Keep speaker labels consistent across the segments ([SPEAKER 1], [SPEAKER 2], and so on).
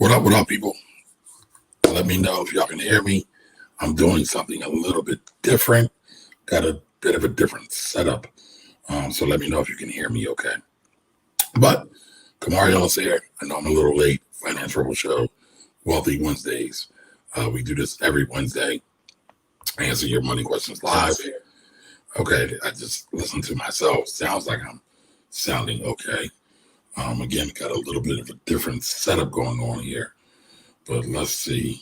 [SPEAKER 1] What up, people? Let me know if y'all can hear me. I'm doing something a little bit different. Got a bit of a different setup. So let me know if you can hear me okay. But Kamariel's here. I know I'm a little late. Finance Rebel Show, Wealthy Wednesdays. We do this every Wednesday. Answer your money questions live. Okay, I just listened to myself. Sounds like I'm sounding okay. Again, got a little bit of a different setup going on here. But let's see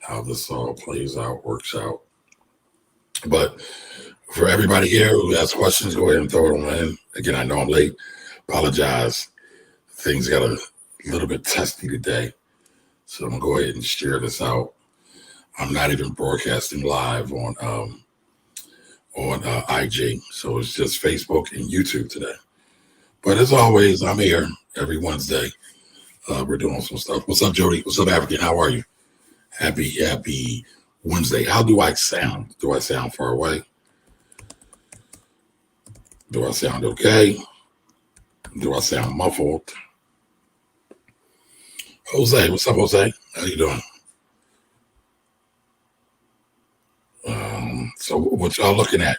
[SPEAKER 1] how this all plays out, works out. But for everybody here who has questions, go ahead and throw them in. Again, I know I'm late. Apologize. Things got a little bit testy today. So I'm going to go ahead and share this out. I'm not even broadcasting live on IG. So it's just Facebook and YouTube today. But as always, I'm here every Wednesday. We're doing some stuff. What's up, Jody? What's up, African? How are you? Happy Wednesday. How do I sound? Do I sound far away? Do I sound okay? Do I sound muffled? Jose, what's up, Jose? How you doing? So what y'all looking at?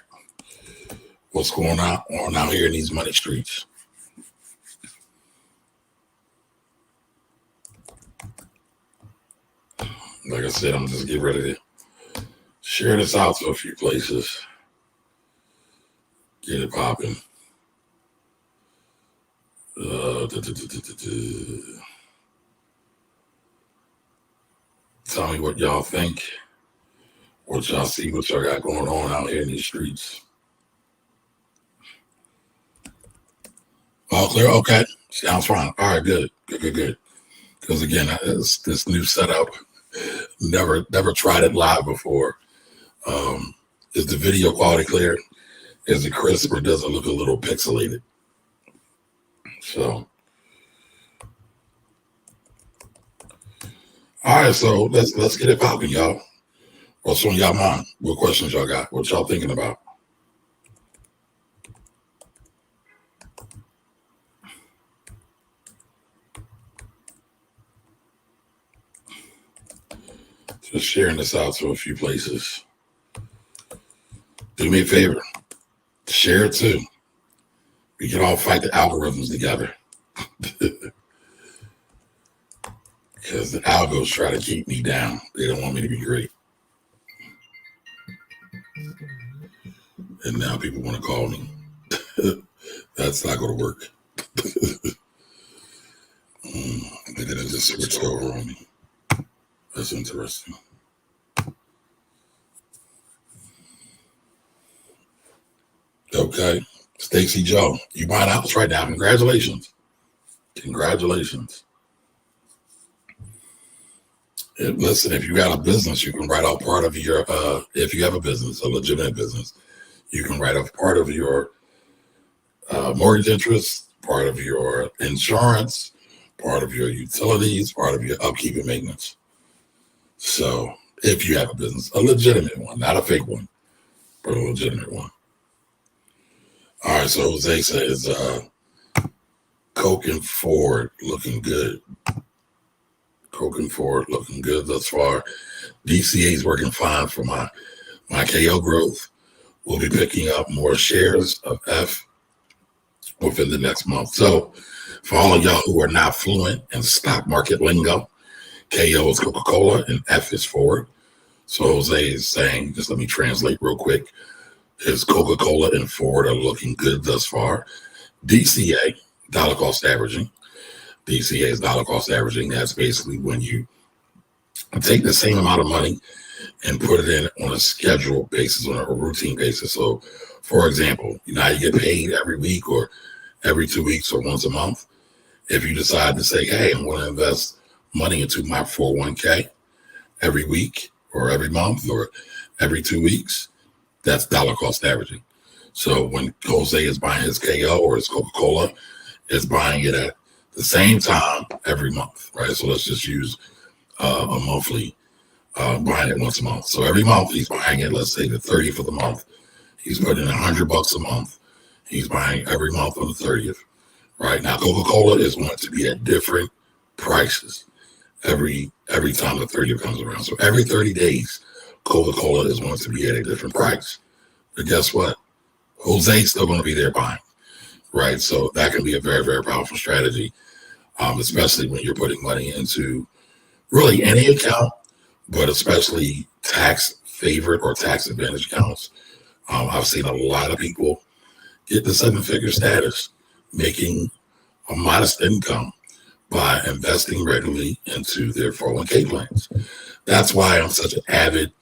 [SPEAKER 1] What's going on out here in these money streets? Like I said, I'm just getting ready to share this out to a few places. Get it popping. Tell me what y'all think. What y'all see, what y'all got going on out here in these streets. All clear? Okay. Sounds fine. All right, good. Because again, this new setup, never tried it live before. Is the video quality clear? Is it crisp or does it look a little pixelated? So, all right, so let's get it popping, y'all. What's on y'all mind? What questions y'all got? What y'all thinking about? Just sharing this out to a few places. Do me a favor. Share it too. We can all fight the algorithms together. Because the algos try to keep me down. They don't want me to be great. And now people want to call me. That's not going to work. And then it just switched over on me. That's interesting. Okay. Stacy Joe, you buying a house right now. Congratulations. Listen, if you got a business, you can write off part of your, if you have a business, a legitimate business, you can write off part of your mortgage interest, part of your insurance, part of your utilities, part of your upkeep and maintenance. So if you have a business, a legitimate one, not a fake one, but a legitimate one. All right, so Jose says, Coke and Ford looking good. Coke and Ford looking good thus far. DCA is working fine for my KO growth. We'll be picking up more shares of F within the next month. So for all of y'all who are not fluent in stock market lingo, KO is Coca-Cola and F is Ford. So Jose is saying, just let me translate real quick, is Coca-Cola and Ford are looking good thus far. DCA, dollar cost averaging. DCA is dollar cost averaging. That's basically when you take the same amount of money and put it in on a scheduled basis, on a routine basis. So, for example, you know how you get paid every week or every 2 weeks or once a month? If you decide to say, hey, I'm going to invest money into my 401k every week or every month or every 2 weeks, that's dollar cost averaging. So when Jose is buying his KO or his Coca-Cola, is buying it at the same time every month, right? So let's just use a monthly, buying it once a month. So every month he's buying it, let's say the 30th of the month. He's putting in $100 a month. He's buying every month on the 30th, right? Now Coca-Cola is going to be at different prices every time the 30th comes around. So every 30 days, Coca-Cola is going to be at a different price. But guess what? Jose's still going to be there buying, right? So that can be a very, very powerful strategy, especially when you're putting money into really any account, but especially tax favored or tax advantage accounts. I've seen a lot of people get the 7-figure status, making a modest income by investing regularly into their 401k plans. That's why I'm such an avid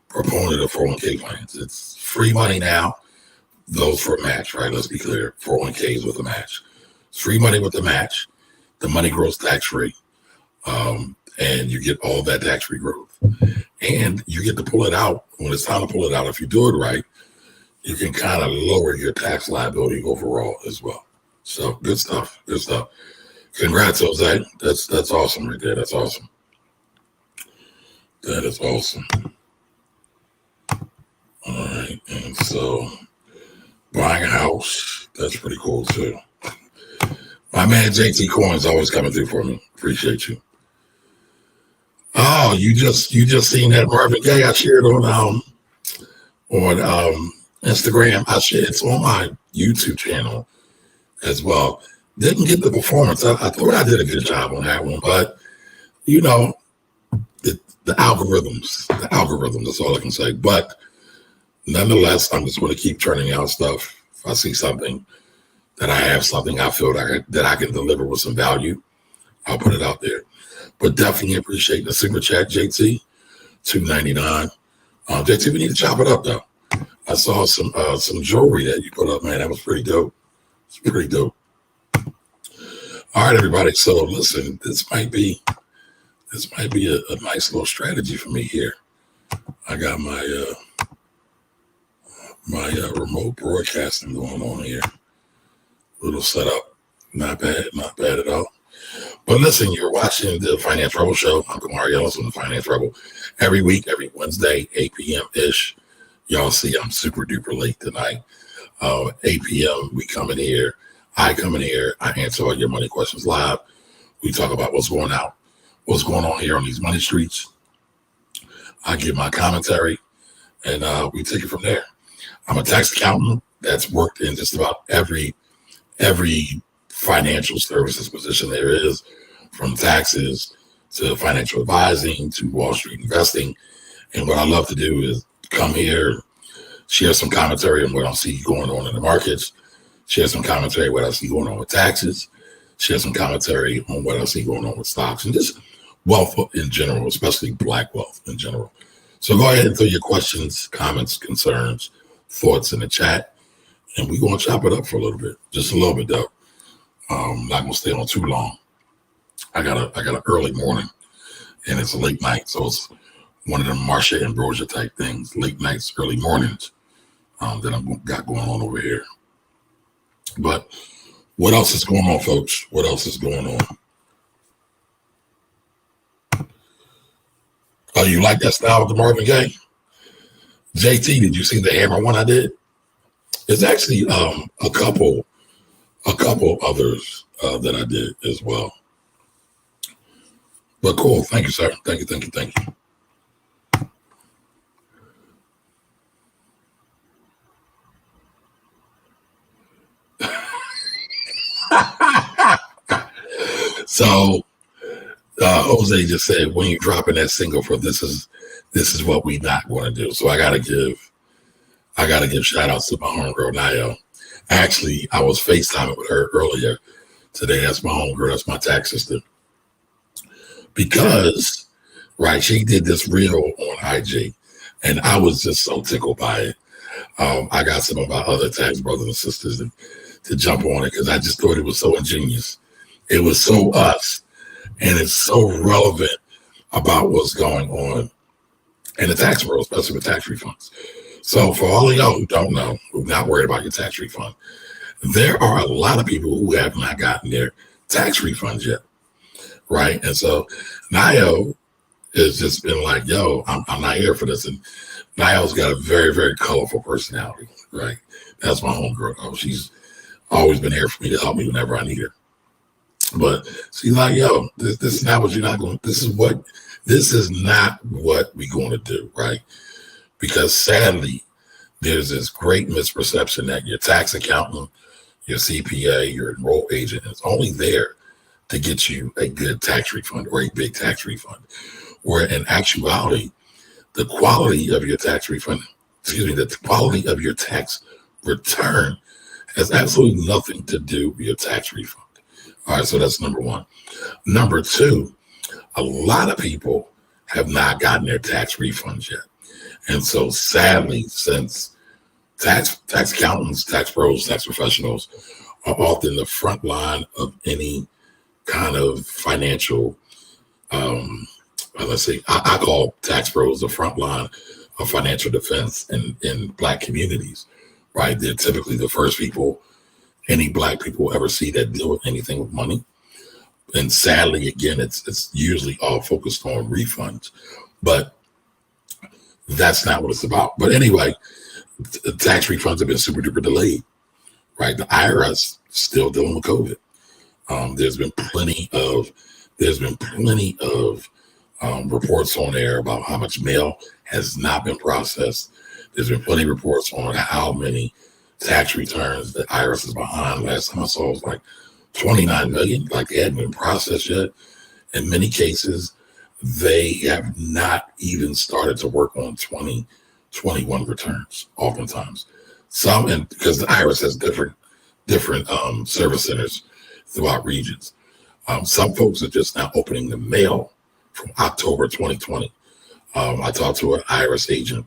[SPEAKER 1] proponent of 401k plans. It's free money now, those for a match, right? Let's be clear, 401ks with a match. It's free money with a match. The money grows tax-free, and you get all that tax-free growth. And you get to pull it out when it's time to pull it out. If you do it right, you can kind of lower your tax liability overall as well. So good stuff, good stuff. Congrats, Jose. That's awesome right there. That's awesome. That is awesome. All right, and so buying a house, that's pretty cool too. My man JT Coins always coming through for me. Appreciate you. Oh, you just seen that Marvin Gaye I shared on Instagram. I shared it's on my YouTube channel as well. Didn't get the performance. I thought I did a good job on that one, but you know, the algorithms, that's all I can say. But nonetheless, I'm just going to keep turning out stuff. If I see something that I have something I feel that I can deliver with some value, I'll put it out there. But definitely appreciate the super chat, JT, $2.99. JT, we need to chop it up though. I saw some jewelry that you put up, man. That was pretty dope. It's pretty dope. All right, everybody. So listen, this might be a nice little strategy for me here. I got my remote broadcasting going on here. Little setup, not bad at all. But listen, you're watching the Finance Rebel Show. I'm Kamar Ellis on the Finance Rebel. Every week, every Wednesday, 8 p.m. ish. Y'all see, I'm super duper late tonight. 8 p.m. we come in here. I come in here. I answer all your money questions live. We talk about what's going on here on these money streets. I give my commentary, and we take it from there. I'm a tax accountant that's worked in just about every financial services position there is, from taxes to financial advising to Wall Street investing. And what I love to do is come here, share some commentary on what I see going on in the markets, share some commentary what I see going on with taxes, share some commentary on what I see going on with stocks and just wealth in general, especially Black wealth in general. So go ahead and throw your questions, comments, concerns, thoughts in the chat, and we're going to chop it up for a little bit, just a little bit though. Not going to stay on too long. I got an early morning and it's a late night. So it's one of them Marsha Ambrosia type things, late nights, early mornings that I've got going on over here. But what else is going on, folks? What else is going on? Oh, you like that style with the Marvin Gaye? JT, did you see the hammer one I did? There's actually a couple others that I did as well. But cool. Thank you, sir. Thank you. So Jose just said, when you dropping that single for this is what we not going to do. So I gotta give shout outs to my homegirl Nayo. Actually, I was FaceTiming with her earlier today. That's my homegirl, that's my tax sister. Because she did this reel on IG and I was just so tickled by it. I got some of my other tax brothers and sisters to jump on it because I just thought it was so ingenious. It was so us, and it's so relevant about what's going on in the tax world, especially with tax refunds. So for all of y'all who don't know, who're not worried about your tax refund, there are a lot of people who have not gotten their tax refunds yet, right? And so Nayo has just been like, yo, I'm not here for this. And Nayo's got a very, very colorful personality, right? That's my homegirl. She's always been here for me to help me whenever I need her. But she's like, yo, this is not what you're not going. This is not what we're going to do, right? Because sadly, there's this great misperception that your tax accountant, your CPA, your enroll agent is only there to get you a good tax refund or a big tax refund. Where in actuality, the quality of your tax refund, the quality of your tax return has absolutely nothing to do with your tax refund. All right, so that's number one. Number two, a lot of people have not gotten their tax refunds yet. And so sadly, since tax accountants, tax pros, tax professionals are often the front line of any kind of financial, let's say, I call tax pros the front line of financial defense in Black communities, right? They're typically the first people any Black people ever see that deal with anything with money. And sadly, again, it's usually all focused on refunds, but that's not what it's about. But anyway, tax refunds have been super duper delayed, right? The IRS still dealing with COVID. There's been plenty of reports on there about how much mail has not been processed. There's been plenty of reports on how many tax returns the IRS is behind. Last time I saw it was like 29 million, like they hadn't been processed yet. In many cases, they have not even started to work on 2021 returns, oftentimes. Some, and because the IRS has different service centers throughout regions. Some folks are just now opening the mail from October 2020. I talked to an IRS agent,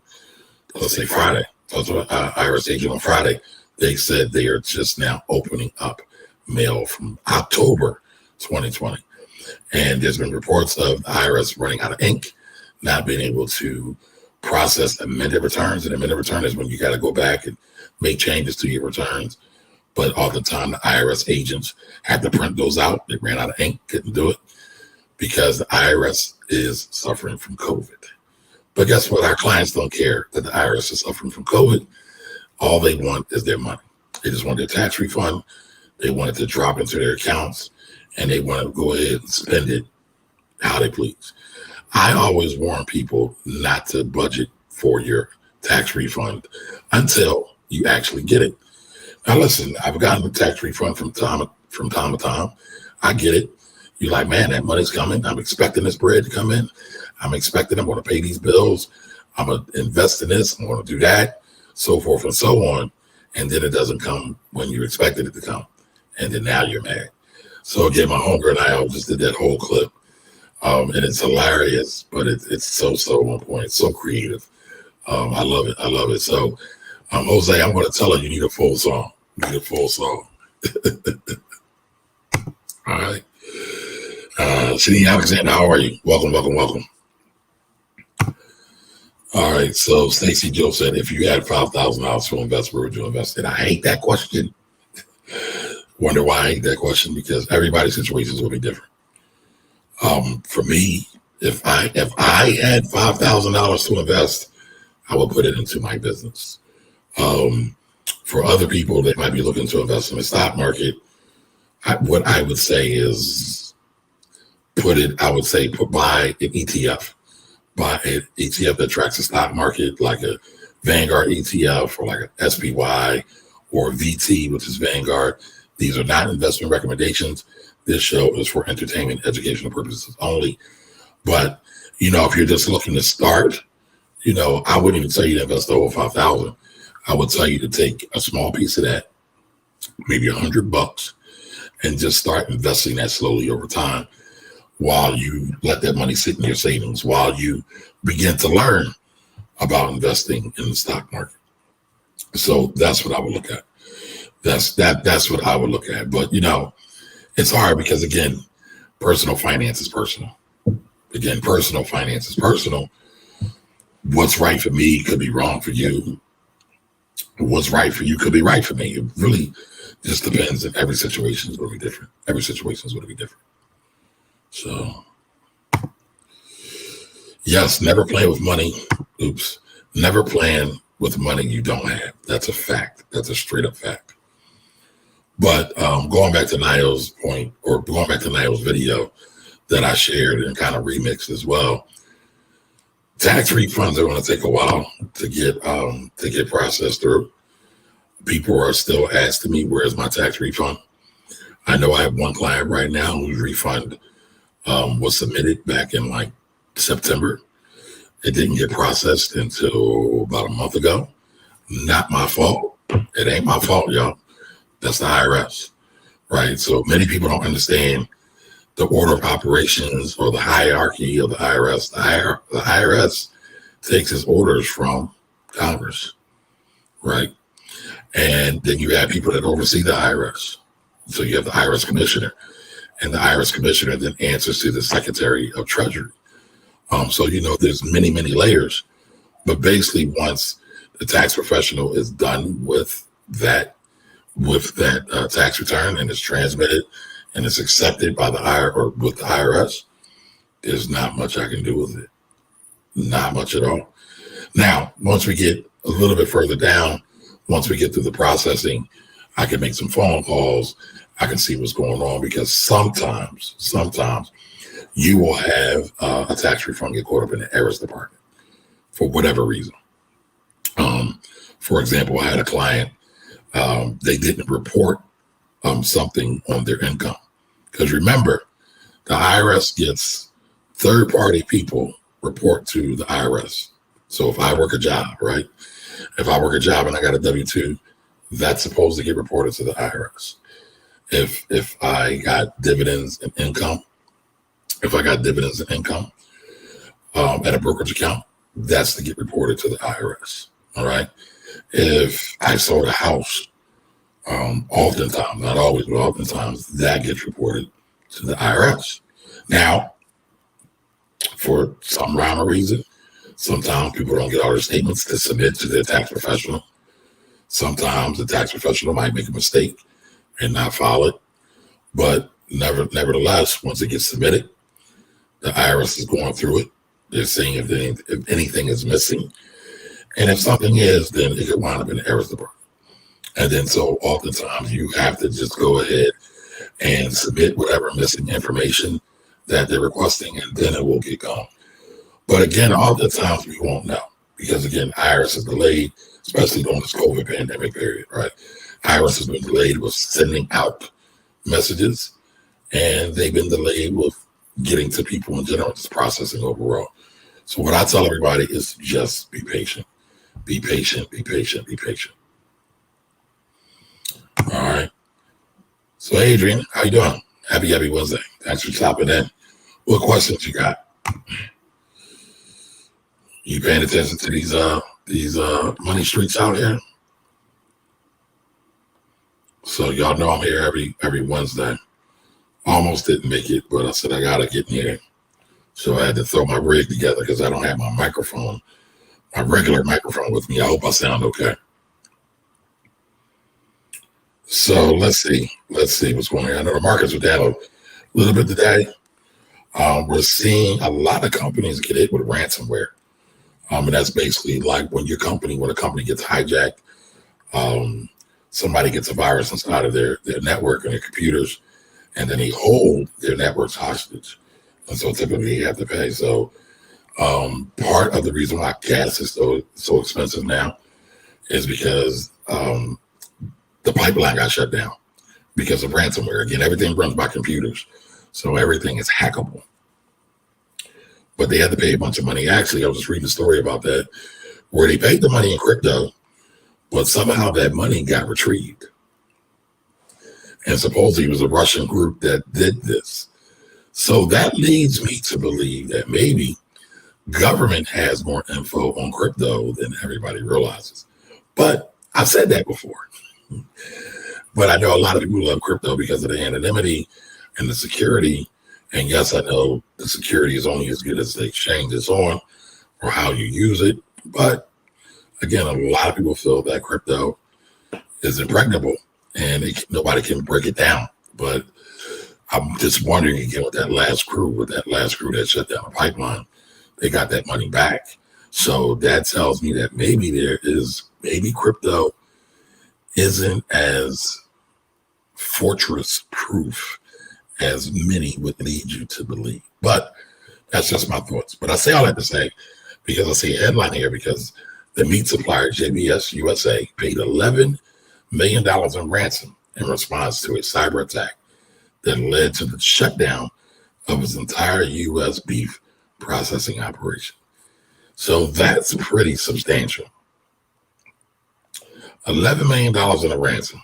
[SPEAKER 1] let's say Friday. Talked to an IRS agent on Friday. They said they are just now opening up mail from October 2020. And there's been reports of the IRS running out of ink, not being able to process amended returns. And amended return is when you got to go back and make changes to your returns. But all the time, the IRS agents had to print those out. They ran out of ink, couldn't do it because the IRS is suffering from COVID. But guess what? Our clients don't care that the IRS is suffering from COVID. All they want is their money. They just want their tax refund. They want it to drop into their accounts, and they want to go ahead and spend it how they please. I always warn people not to budget for your tax refund until you actually get it. Now, listen, I've gotten a tax refund from time to time. I get it. You're like, man, that money's coming. I'm expecting this bread to come in. I'm expecting I'm going to pay these bills. I'm going to invest in this. I'm going to do that, so forth and so on. And then it doesn't come when you expected it to come. And then now you're mad. So again, my homegirl and I just did that whole clip. And it's hilarious, but it's so on point. It's so creative. I love it. I love it. So, Jose, I'm going to tell her you need a full song. You need a full song. All right. Shani Alexander, how are you? Welcome. All right. So Stacy Joe said, if you had $5,000 to invest, where would you invest? And I hate that question. Wonder why I hate that question, because everybody's situations will be different. For me, if I had $5,000 to invest, I would put it into my business. For other people that might be looking to invest in the stock market, what I would say is buy an ETF. Buy an ETF that tracks the stock market, like a Vanguard ETF or like an SPY or VT, which is Vanguard. These are not investment recommendations. This show is for entertainment, educational purposes only. But, if you're just looking to start, I wouldn't even tell you to invest the whole $5,000. I would tell you to take a small piece of that, maybe $100, and just start investing that slowly over time while you let that money sit in your savings, while you begin to learn about investing in the stock market. So that's what I would look at. That's what I would look at. But, it's hard because, again, personal finance is personal. Again, personal finance is personal. What's right for me could be wrong for you. What's right for you could be right for me. It really just depends, and every situation is going to be different. Every situation is going to be different. So, yes, never plan with money. Oops. Never plan with money you don't have. That's a fact. That's a straight up fact. But going back to Niall's point, or going back to Niall's video that I shared and kind of remixed as well, tax refunds are going to take a while to get processed through. People are still asking me, where's my tax refund? I know I have one client right now whose refund was submitted back in like September. It didn't get processed until about a month ago. Not my fault. It ain't my fault, y'all. That's the IRS, right? So many people don't understand the order of operations or the hierarchy of the IRS. The IRS takes its orders from Congress, right? And then you have people that oversee the IRS. So you have the IRS commissioner, and the IRS commissioner then answers to the Secretary of Treasury. So, there's many, many layers, but basically once the tax professional is done with that tax return and it's transmitted and it's accepted by the IRS, there's not much I can do with it. Not much at all. Now, once we get a little bit further down, once we get through the processing, I can make some phone calls. I can see what's going on, because sometimes you will have a tax refund get caught up in the errors department for whatever reason. For example, I had a client, they didn't report something on their income. Because remember, the IRS gets third-party people report to the IRS. So if I work a job, right? If I work a job and I got a W-2, that's supposed to get reported to the IRS. If I got dividends and income, at a brokerage account, that's to get reported to the IRS. All right. If I sold a house, oftentimes, not always, but oftentimes, that gets reported to the IRS. Now, for some rhyme or reason, sometimes people don't get all their statements to submit to their tax professional. Sometimes the tax professional might make a mistake and not file it. But nevertheless, once it gets submitted, the IRS is going through it. They're seeing if anything is missing. And if something is, then it could wind up in the errors department. And then so oftentimes you have to just go ahead and submit whatever missing information that they're requesting, and then it will get gone. But again, oftentimes we won't know, because again, IRS is delayed, especially during this COVID pandemic period, right? IRS has been delayed with sending out messages, and they've been delayed with getting to people in general, just processing overall. So what I tell everybody is just be patient. Be patient, be patient, be patient. All right. So Adrian, how you doing? Happy Wednesday. Thanks for stopping in. What questions you got? You paying attention to these money streets out here? So y'all know I'm here every Wednesday. Almost didn't make it, but I said I gotta get in here. So I had to throw my rig together because I don't have my microphone, my regular microphone with me. I hope I sound okay. So let's see what's going on. I know the markets are down a little bit today. We're seeing a lot of companies get hit with ransomware. And that's basically like when a company gets hijacked, somebody gets a virus inside of their network and their computers, and then they hold their networks hostage. And so typically you have to pay. So part of the reason why gas is so expensive now is because the pipeline got shut down because of ransomware. Again, everything runs by computers, so everything is hackable. But they had to pay a bunch of money. Actually, I was just reading a story about that, where they paid the money in crypto, but somehow that money got retrieved. And supposedly it was a Russian group that did this. So that leads me to believe that maybe government has more info on crypto than everybody realizes. But I've said that before. But I know a lot of people love crypto because of the anonymity and the security. And yes, I know the security is only as good as the exchange is on or how you use it. But again, a lot of people feel that crypto is impregnable and nobody can break it down. But I'm just wondering again with that last crew that shut down the pipeline, they got that money back. So that tells me that maybe crypto isn't as fortress proof as many would lead you to believe. But that's just my thoughts. But I say all that to say, because I see a headline here, because the meat supplier JBS USA paid $11 million in ransom in response to a cyber attack that led to the shutdown of its entire U.S. beef processing operation. So that's pretty substantial. $11 million in a ransom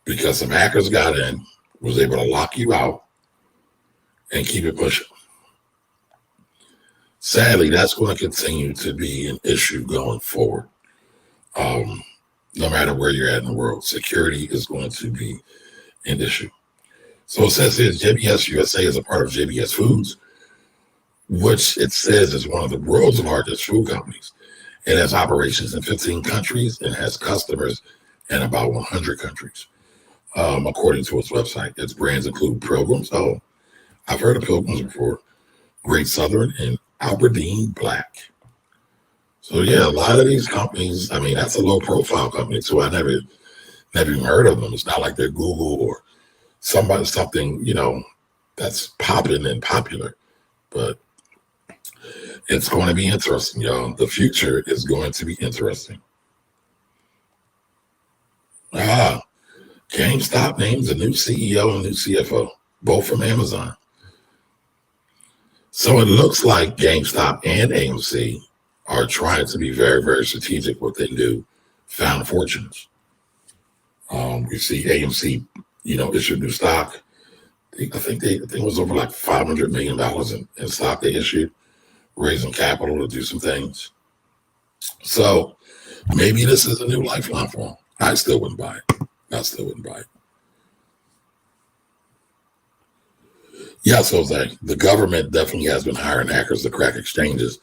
[SPEAKER 1] because some hackers got in, was able to lock you out and keep it pushing. Sadly, that's going to continue to be an issue going forward. No matter where you're at in the world, security is going to be an issue. So it says here, JBS USA is a part of JBS Foods, which it says is one of the world's largest food companies. It has operations in 15 countries and has customers in about 100 countries. According to its website, its brands include Pilgrims. Oh, I've heard of Pilgrims before. Great Southern and Aberdeen Black. So yeah, a lot of these companies, I mean, that's a low profile company too. I never even heard of them. It's not like they're Google or something, that's popping and popular. But it's going to be interesting, y'all. The future is going to be interesting. GameStop names a new CEO and new CFO, both from Amazon. So it looks like GameStop and AMC are trying to be very, very strategic what they do, found fortunes. We see AMC, issued new stock. I think it was over like $500 million in stock they issued, raising capital to do some things. So maybe this is a new lifeline for them. I still wouldn't buy it. Yes, Jose, the government definitely has been hiring hackers to crack exchanges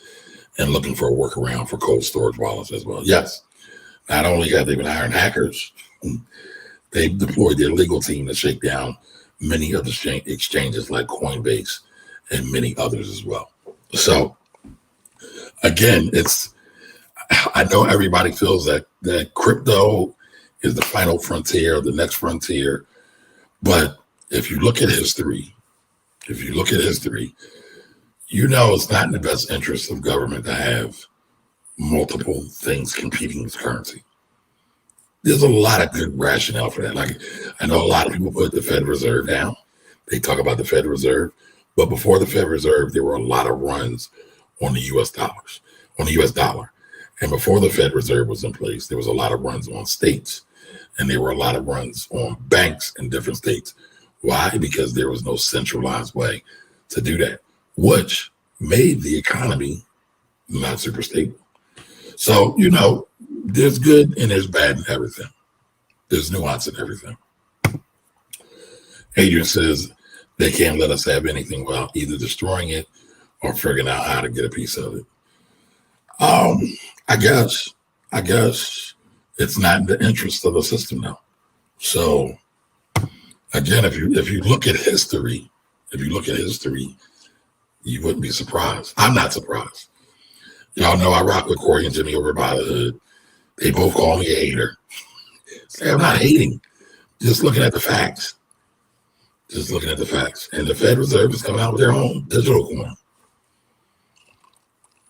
[SPEAKER 1] and looking for a workaround for cold storage wallets as well. Yes, not only have they been hiring hackers, they've deployed their legal team to shake down many of the exchanges like Coinbase and many others as well. So again, I know everybody feels that crypto is the final frontier, the next frontier. But if you look at history, it's not in the best interest of government to have multiple things competing with currency. There's a lot of good rationale for that. Like, I know a lot of people put the Federal Reserve down. They talk about the Federal Reserve, but before the Federal Reserve, there were a lot of runs on the U.S. dollar. And before the Federal Reserve was in place, there was a lot of runs on states, and there were a lot of runs on banks in different states. Why? Because there was no centralized way to do that, which made the economy not super stable. So, there's good and there's bad in everything. There's nuance in everything. Adrian says they can't let us have anything without either destroying it or figuring out how to get a piece of it. I guess it's not in the interest of the system now. So again, if you look at history, you wouldn't be surprised. I'm not surprised. Y'all know I rock with Corey and Jimmy over by the hood. They both call me a hater. Say I'm not hating, just looking at the facts. And the Fed Reserve is coming out with their own digital coin.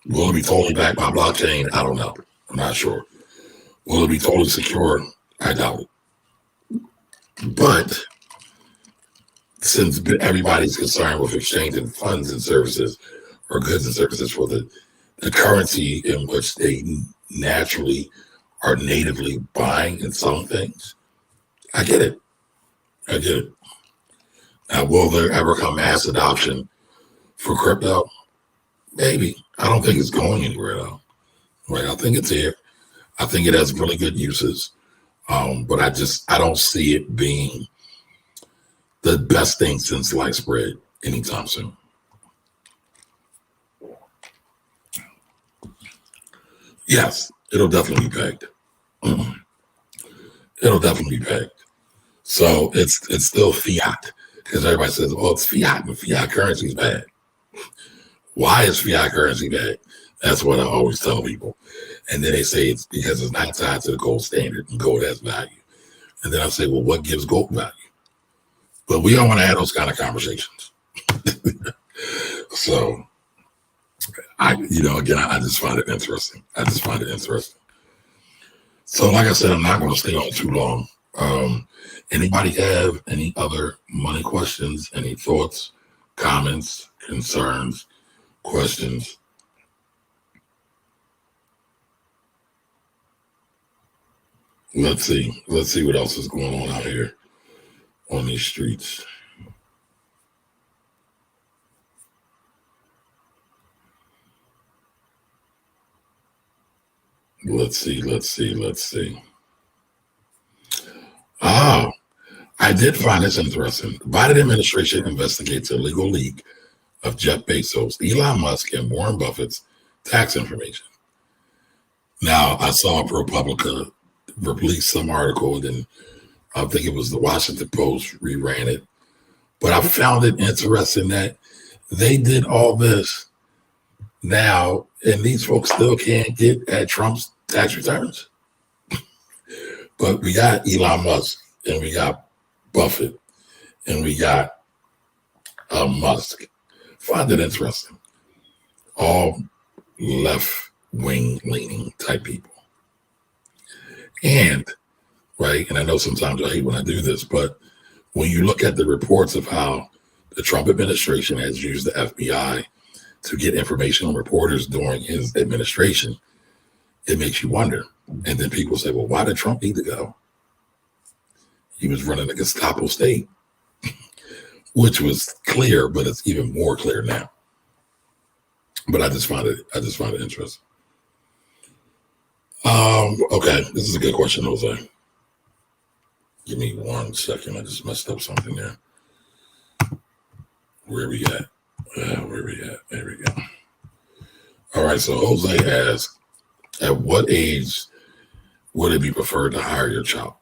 [SPEAKER 1] Will it be totally backed by blockchain? I don't know. I'm not sure. Will it be totally secure? I doubt it. But since everybody's concerned with exchanging funds and services or goods and services for the currency in which they naturally are natively buying and selling things, I get it. Now, will there ever come mass adoption for crypto? Maybe. I don't think it's going anywhere though. Right? I think it's here. I think it has really good uses. But I don't see it being the best thing since sliced bread anytime soon. Yes, it'll definitely be pegged. So it's still fiat, because everybody says, "Oh, it's fiat, and fiat currency is bad." Why is fiat currency bad? That's what I always tell people. And then they say it's because it's not tied to the gold standard, and gold has value. And then I say, well, what gives gold value? But we don't want to have those kind of conversations. So again, I just find it interesting. So like I said, I'm not going to stay on too long. Anybody have any other money questions, any thoughts, comments, concerns, questions? Let's see what else is going on out here on these streets. Let's see. Ah, I did find this interesting. The Biden administration investigates illegal leak of Jeff Bezos, Elon Musk, and Warren Buffett's tax information. Now, I saw ProPublica release some article, and then I think it was the Washington Post reran it. But I found it interesting that they did all this now, and these folks still can't get at Trump's tax returns. But we got Elon Musk, and we got Buffett, and we got Musk. Find it interesting. All left-wing leaning type people. And, right, and I know sometimes I hate when I do this, but when you look at the reports of how the Trump administration has used the FBI to get information on reporters during his administration, it makes you wonder. And then people say, well, why did Trump need to go? He was running a Gestapo state, which was clear, but it's even more clear now. But I just find it interesting. Okay, this is a good question, Jose. Give me 1 second. I just messed up something there. Where we at? There we go. All right, so Jose asked, at what age would it be preferred to hire your child?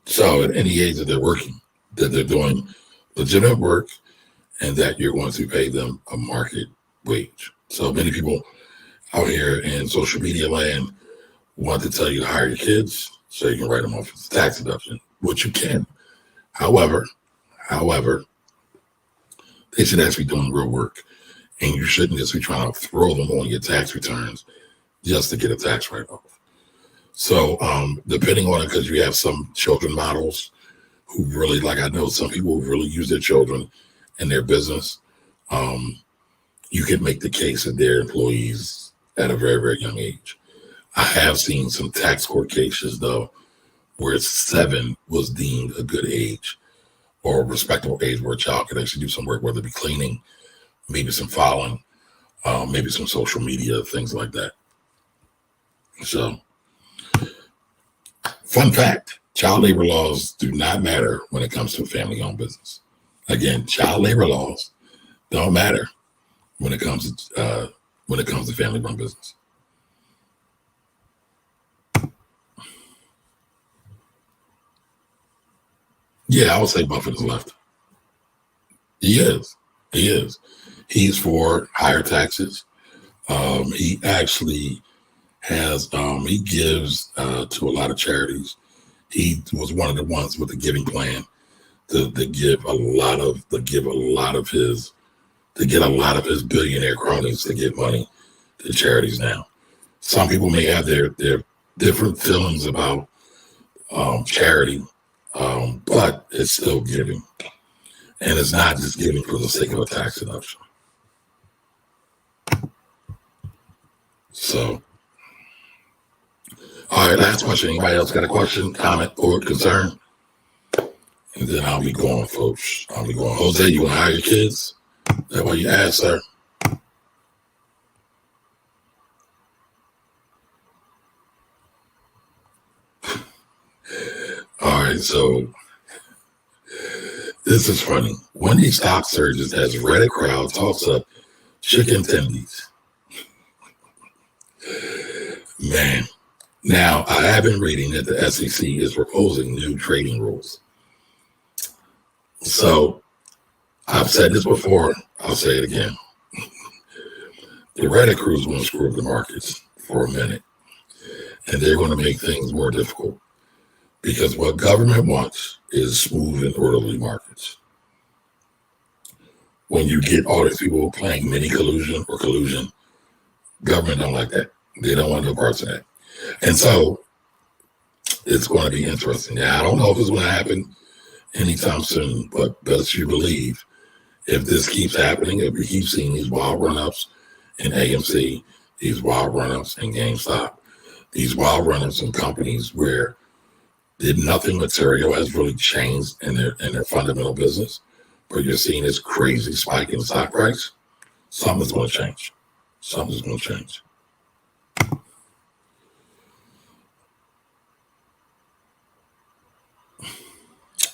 [SPEAKER 1] So at any age that they're working, that they're doing legitimate work, and that you're going to pay them a market wage. So many people out here in social media land want to tell you to hire your kids so you can write them off as a tax deduction, which you can. However, they should actually be doing real work, and you shouldn't just be trying to throw them on your tax returns just to get a tax write-off. So depending on it, because you have some children models who really, like I know some people who really use their children in their business, you can make the case that they're employees at a very, very young age. I have seen some tax court cases, though, where 7 was deemed a good age or a respectable age where a child could actually do some work, whether it be cleaning, maybe some filing, maybe some social media, things like that. So, fun fact, child labor laws do not matter when it comes to a family-owned business. Again, child labor laws don't matter when it comes to family-run business. Yeah, I would say Buffett is left. He is. He's for higher taxes. He actually has, he gives to a lot of charities. He was one of the ones with the giving plan to get a lot of his billionaire cronies to give money to charities now. Some people may have their different feelings about charity, but it's still giving. And it's not just giving for the sake of a tax deduction. So, all right, last question. Anybody else got a question, comment, or concern? And then I'll be going, folks. Jose, you want to hire your kids? That's what you asked, sir. All right, so this is funny. Wendy stock surges as Reddit crowd talks up chicken tendies. Man. Now, I have been reading that the SEC is proposing new trading rules. So, I've said this before. I'll say it again. The Reddit crew is going to screw up the markets for a minute. And they're going to make things more difficult. Because what government wants is smooth and orderly markets. When you get all these people playing mini collusion or collusion, government don't like that. They don't want no parts of that. And so it's going to be interesting. Now, I don't know if it's going to happen anytime soon, but best you believe, if this keeps happening, if we keep seeing these wild run-ups in AMC, these wild run-ups in GameStop, these wild run-ups in companies where nothing material has really changed in their fundamental business, but you're seeing this crazy spike in stock price, something's going to change. Something's going to change.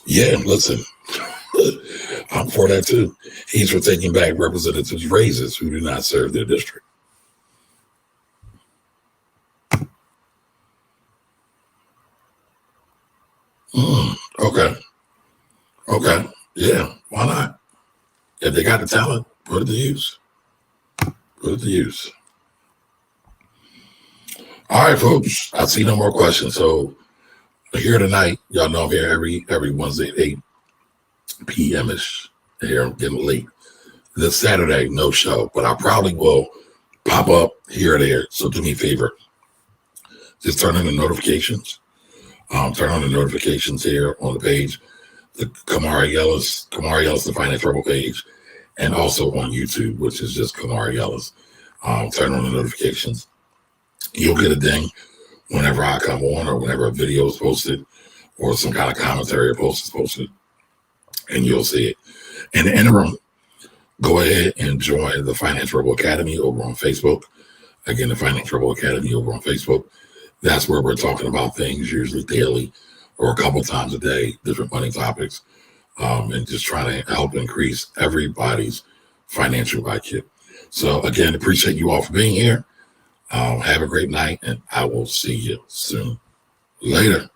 [SPEAKER 1] Yeah, listen, I'm for that too. He's for taking back representatives' raises who do not serve their district. Okay. Okay. Yeah. Why not? If they got the talent, put it to use. Put it to use. All right, folks. I see no more questions. So here tonight, y'all know I'm here every Wednesday at 8 p.m.ish. Here, I'm getting late. This Saturday, no show, but I probably will pop up here or there. So do me a favor. Just turn on the notifications. Turn on the notifications here on the page, the Kamari Ellis, the Finance Rebel page, and also on YouTube, which is just Kamari Ellis. Turn on the notifications. You'll get a ding whenever I come on or whenever a video is posted or some kind of commentary or post is posted, and you'll see it. In the interim, go ahead and join the Finance Rebel Academy over on Facebook. Again, the Finance Rebel Academy over on Facebook. That's where we're talking about things usually daily or a couple times a day, different money topics, and just trying to help increase everybody's financial IQ. So again, appreciate you all for being here. Have a great night, and I will see you soon. Later.